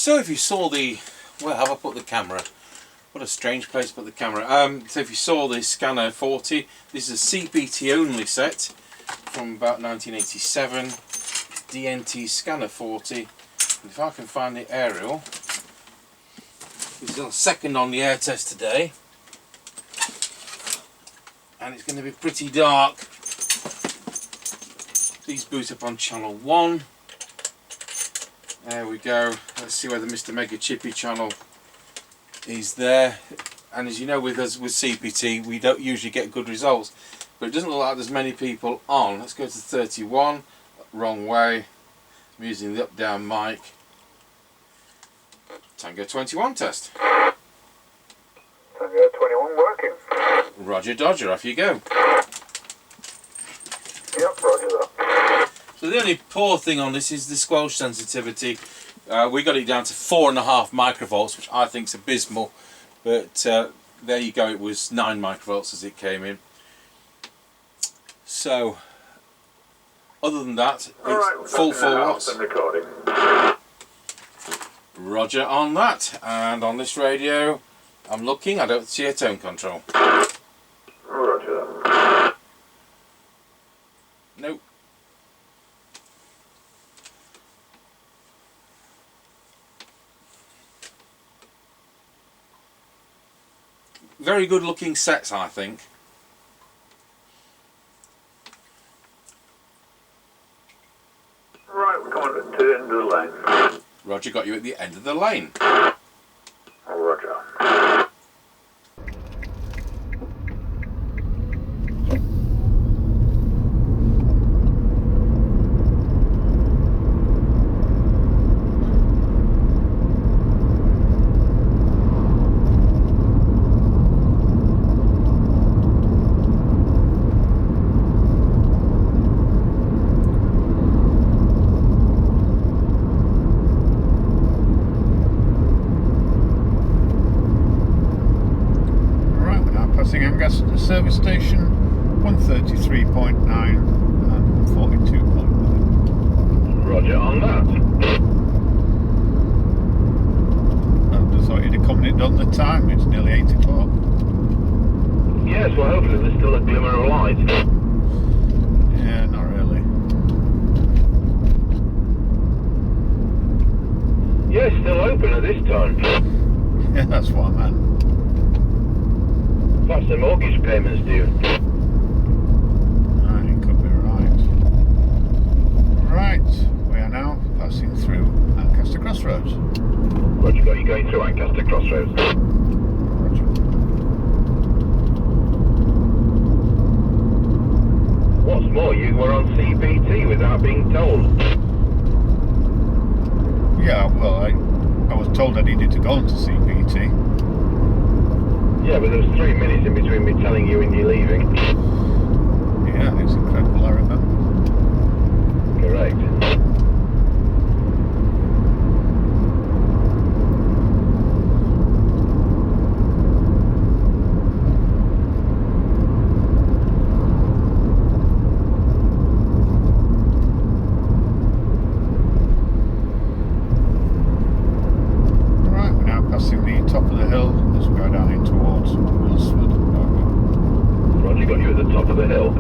So if you saw the, where have I put the camera? What a strange place to put the camera. So if you saw the Scanner 40, this is a CPT only set from about 1987. DNT Scanner 40. And if I can find the aerial, it's on second on the air test today. And it's going to be pretty dark. Please boot up on channel 1. There we go. Let's see whether Mr. Mega Chippie channel is there. And as you know, with us with CPT, we don't usually get good results, but it doesn't look like there's many people on. Let's go to 31. Wrong way. I'm using the up-down mic. Tango 21 test. Tango 21 working. Roger Dodger, off you go. Yep, roger that. So the only poor thing on this is the squelch sensitivity. We got it down to 4.5 microvolts, which I think is abysmal, but there you go, it was 9 microvolts as it came in. So other than that, it's full 4 watts. Recording. Roger on that. And on this radio, I'm looking, I don't see a tone control. Roger that. Nope. Very good looking sets, I think. Right, we're coming to the end of the lane. Roger, got you at the end of the lane. Roger. Service station 133.9 and 42.9. Roger on that. I just thought you'd have come in done the time, it's nearly 8 o'clock. Yes, well hopefully there's still a glimmer of light. Yeah, not really. Yeah, it's still open at this time. Yeah, that's what I meant. Perhaps the mortgage payment's due. You could be right. Right, we are now passing through Ancaster Crossroads. Roger, got you going through Ancaster Crossroads. Roger. What's more, you were on CPT without being told. Yeah, well, I was told I needed to go on to CPT. Yeah, but there was 3 minutes in between me telling you and you leaving. Yeah, it's incredible, I remember. Correct. Right, we're now passing the top of the hill as we go down in towards Wilsford. Roger, got you at the top of the hill.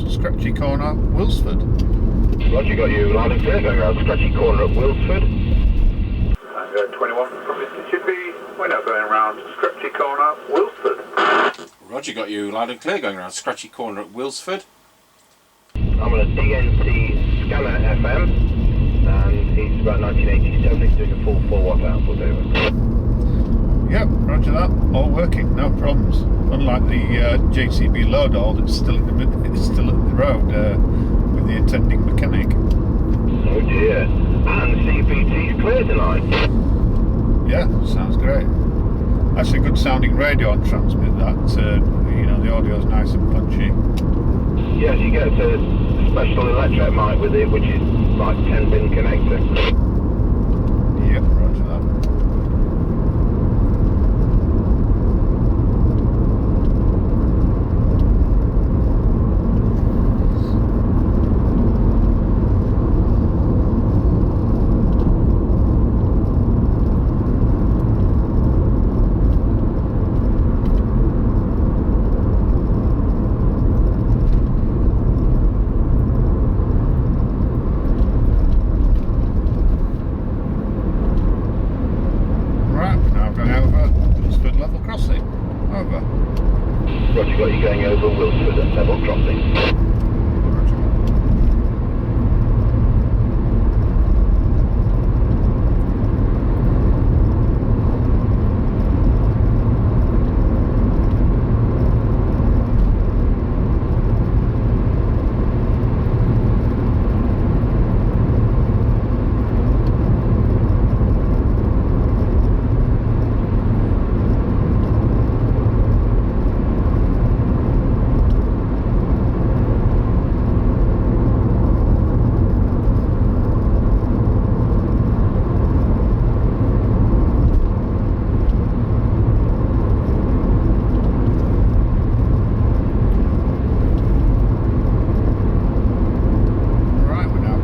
Scratchy Corner, Wilsford. Roger, got you loud and clear going around Scratchy Corner at Wilsford. Tango 21 from Mr. Chippie. We're now going around Scratchy Corner, Wilsford. Roger, got you loud and clear going around Scratchy Corner at Wilsford. I'm on a DNT scanner FM, and he's about 1987. He's doing a full 4 watt output over. Yep, roger that. All working, no problems. Unlike the JCB load all that's still at the road with the attending mechanic. Oh dear. And CEPT's clear tonight. Yeah, sounds great. Actually, good sounding radio on transmit. That you know, the audio's nice and punchy. Yes, you get a special electret mic with it, which is like 10-pin connector. Yep, roger that. Roger, got you going over Wilsford at level crossing.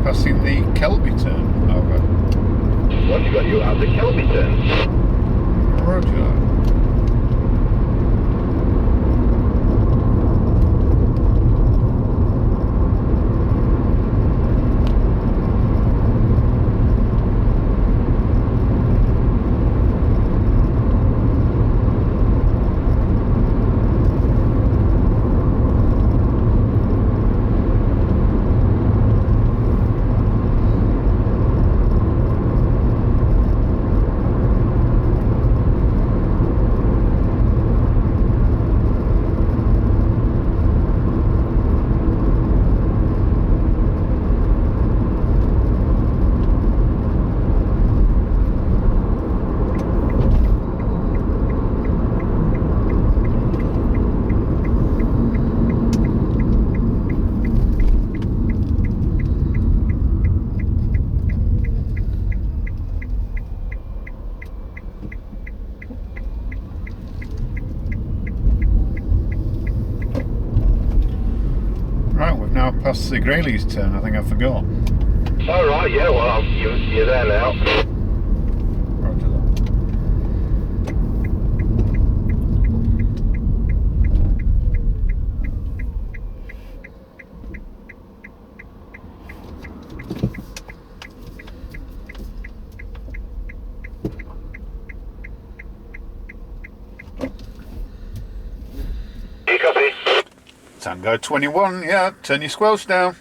Passing the Kelby turn over. Roger, got you at the Kelby turn. Roger. Right, we've now passed the Grayleys turn, I think I forgot. Alright, yeah, well, you're there now. Roger that. You copy? Tango 21, yeah, turn your squelch down.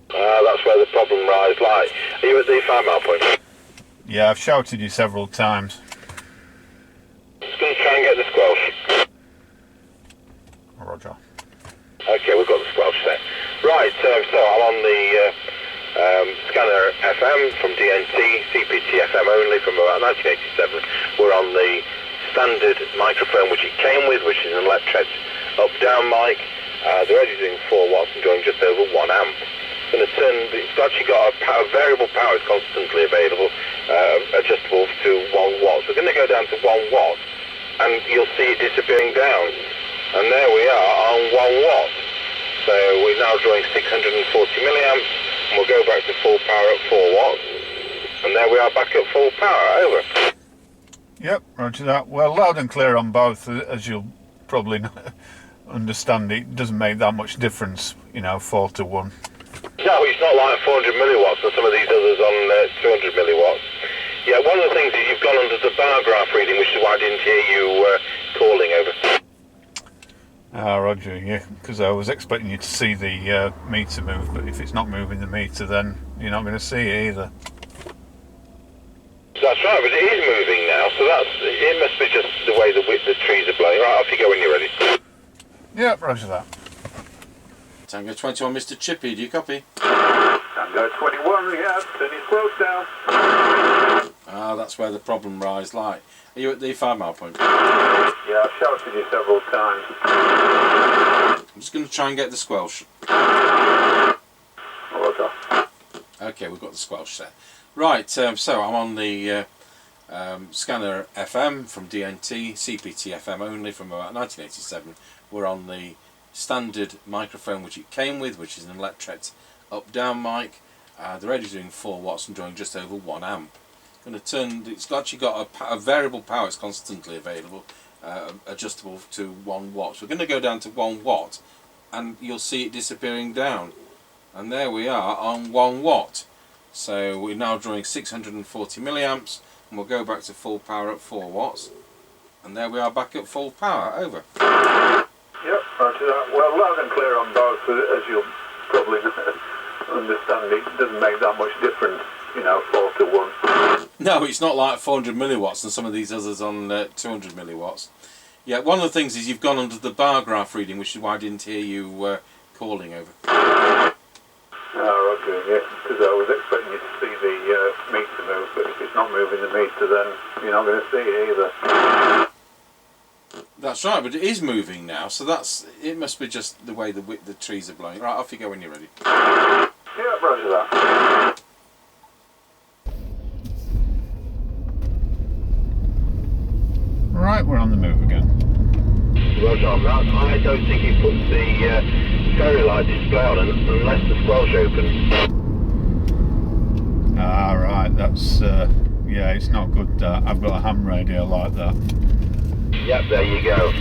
That's where the problem lies. Like, are you at the 5 mile point? Yeah, I've shouted you several times. Just going to try and get the squelch. Roger. Okay, we've got the squelch set. Right, so I'm on the scanner FM from DNT, CEPT FM only from about 1987. We're on the standard microphone which it came with, which is an electret up-down mic. The radio's doing 4 watts and drawing just over 1 amp. Going to turn, it's actually got a variable power is constantly available, adjustable to 1 watt. So we're going to go down to 1 watt and you'll see it disappearing down. And there we are on 1 watt. So we're now drawing 640 milliamps and we'll go back to full power at 4 watts. And there we are back at full power, over. Yep, roger that. Well, loud and clear on both, as you'll probably understand. It doesn't make that much difference, you know, 4 to 1. No, it's not like 400 milliwatts and some of these others on 200 milliwatts. Yeah, one of the things is you've gone under the bar graph reading, which is why I didn't hear you calling over. Ah, Roger, yeah, because I was expecting you to see the meter move, but if it's not moving the meter, then you're not going to see it either. That's right, but it is moving now, so it must be just the way the trees are blowing. Right, off you go when you're ready. Yeah, Roger that. Tango 21, Mr. Chippie, do you copy? Tango 21, yeah, turn your close down. Ah, that's where the problem lies. Are you at the 5 mile point? Yeah, I've shouted you several times. I'm just going to try and get the squelch. Roger. Okay, we've got the squelch set. Right, so I'm on the scanner FM from DNT, CPT FM only from about 1987. We're on the standard microphone which it came with, which is an Electret up-down mic. The radio's doing 4 watts and drawing just over 1 amp. It's actually got a variable power, it's constantly available, adjustable to 1 watt. We're going to go down to 1 watt and you'll see it disappearing down. And there we are on 1 watt. So we're now drawing 640 milliamps and we'll go back to full power at 4 watts. And there we are back at full power, over. Yep, roger that. Well, loud and clear on both, as you'll probably understand, it doesn't make that much difference, 4 to 1. No, it's not like 400 milliwatts and some of these others on 200 milliwatts. Yeah, one of the things is you've gone under the bar graph reading, which is why I didn't hear you calling, over. Oh, okay, yeah, because I was expecting you to see the meter move, but if it's not moving the meter, then you're not going to see it either. That's right, but it is moving now, so it must be just the way the trees are blowing. Right, off you go when you're ready. Yeah, roger that. Right, we're on the move again. Roger on that. I don't think he puts the fairy light display on unless the squelch opens. Ah, right, that's, yeah, it's not good that. I've got a ham radio like that. Yep, there you go.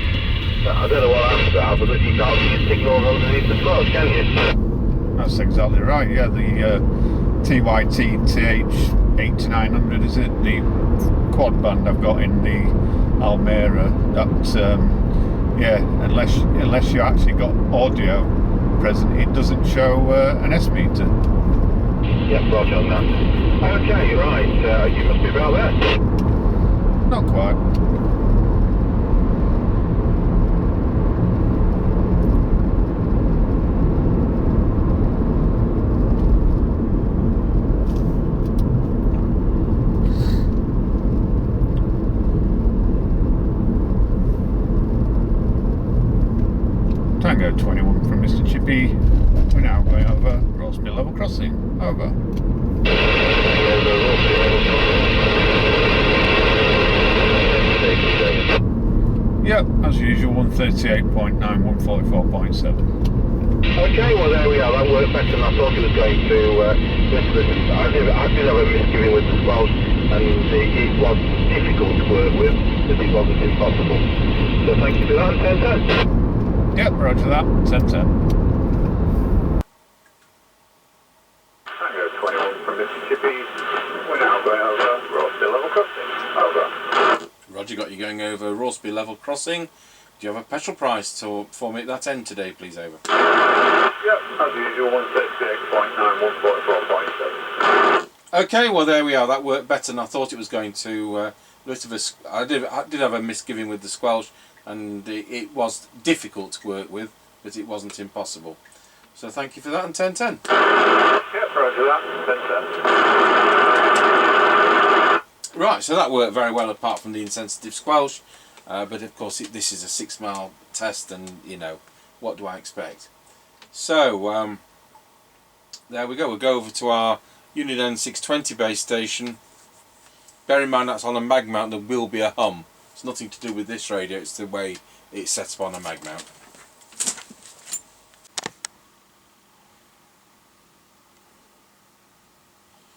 I don't know what amps are, but you can't see a signal underneath the squelch, can you? That's exactly right, yeah, the TYT TH8900, is it? The quad band I've got in the Almera, that, yeah, unless you actually got audio present, it doesn't show an S-meter. Yep, roger on that. Okay, you're right, you must be about there. Not quite. Tango 21 from Mr. Chippie. We're now going over Rossby level crossing. Over. Yep, as usual, 138.9, 144.7. Okay, well there we are. That worked better than I thought it was going to. I did have a misgiving with the squelch, and it was difficult to work with, but it wasn't impossible. So thank you for that, 10-10. Yep, roger that, 10-10. Tango 21 from Mr. Chippie. We're now going over Rossby level crossing. Over. Roger, got you going over Rossby level crossing. Do you have a petrol price for me at that end today, please, over? Yep, as usual, 138.9, 144.7. Okay, well there we are. That worked better than I thought it was going to. I did have a misgiving with the squelch, and it was difficult to work with, but it wasn't impossible. So thank you for that, and 10-10. Yep, roger that, 10-10. Right, so that worked very well apart from the insensitive squelch, but of course this is a 6 mile test, and what do I expect? So there we go. We'll go over to our Unit N620 base station. Bear in mind that's on a mag mount, there will be a hum. It's nothing to do with this radio, it's the way it's set up on a mag mount.